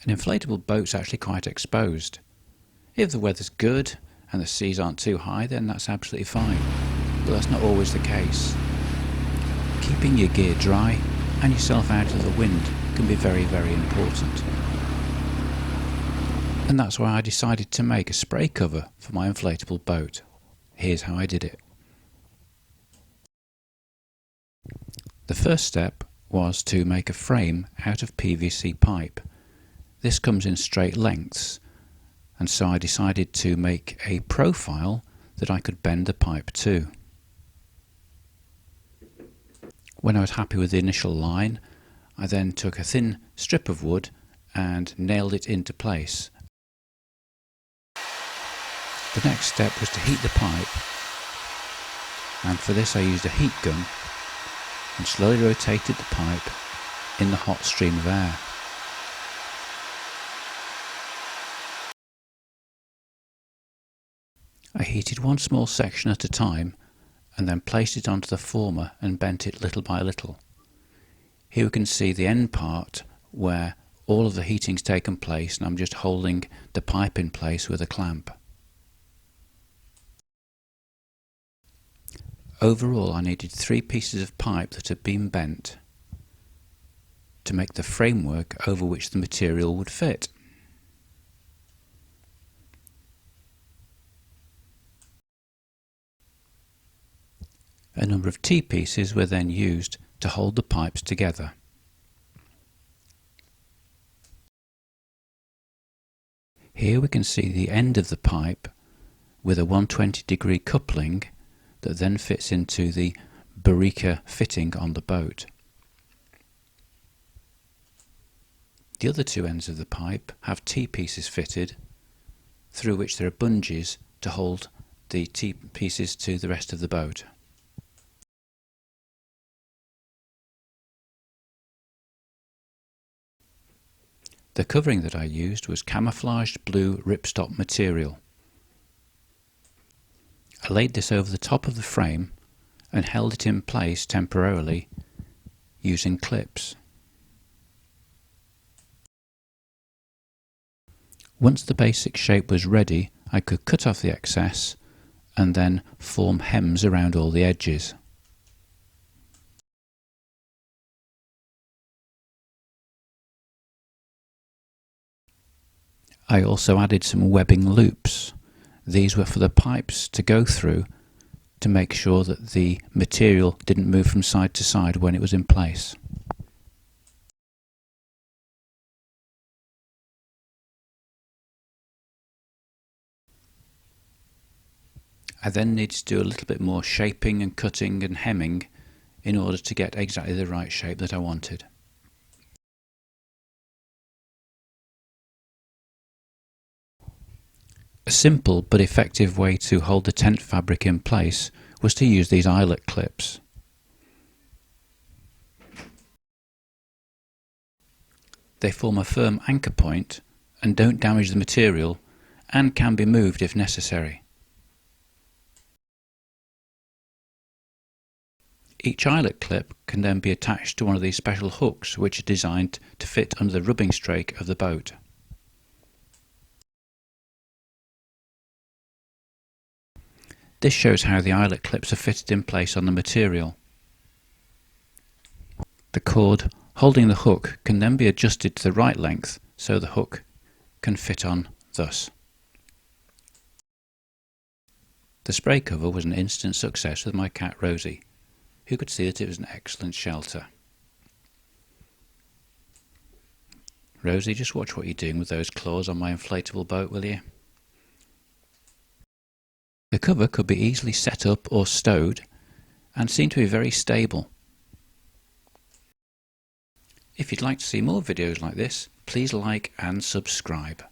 An inflatable boat's actually quite exposed. If the weather's good and the seas aren't too high, then that's absolutely fine, but that's not always the case. Keeping your gear dry and yourself out of the wind can be very, very important. And that's why I decided to make a spray cover for my inflatable boat. Here's how I did it. The first step was to make a frame out of PVC pipe. This comes in straight lengths, and so I decided to make a profile that I could bend the pipe to. When I was happy with the initial line, I then took a thin strip of wood and nailed it into place. The next step was to heat the pipe, and for this I used a heat gun and slowly rotated the pipe in the hot stream of air. I heated one small section at a time and then placed it onto the former and bent it little by little. Here we can see the end part where all of the heating's taken place, and I'm just holding the pipe in place with a clamp. Overall, I needed 3 pieces of pipe that had been bent to make the framework over which the material would fit. A number of T-pieces were then used to hold the pipes together. Here we can see the end of the pipe with a 120-degree coupling that then fits into the Barrica fitting on the boat. The other 2 ends of the pipe have T-pieces fitted, through which there are bungees to hold the T-pieces to the rest of the boat. The covering that I used was camouflaged blue ripstop material. I laid this over the top of the frame and held it in place temporarily using clips. Once the basic shape was ready, I could cut off the excess and then form hems around all the edges. I also added some webbing loops. These were for the pipes to go through to make sure that the material didn't move from side to side when it was in place. I then needed to do a little bit more shaping and cutting and hemming in order to get exactly the right shape that I wanted. A simple but effective way to hold the tent fabric in place was to use these eyelet clips. They form a firm anchor point and don't damage the material and can be moved if necessary. Each eyelet clip can then be attached to one of these special hooks which are designed to fit under the rubbing strake of the boat. This shows how the eyelet clips are fitted in place on the material. The cord holding the hook can then be adjusted to the right length so the hook can fit on thus. The spray cover was an instant success with my cat Rosie, who could see that it was an excellent shelter. Rosie, just watch what you're doing with those claws on my inflatable boat, will you? The cover could be easily set up or stowed and seemed to be very stable. If you'd like to see more videos like this, please like and subscribe.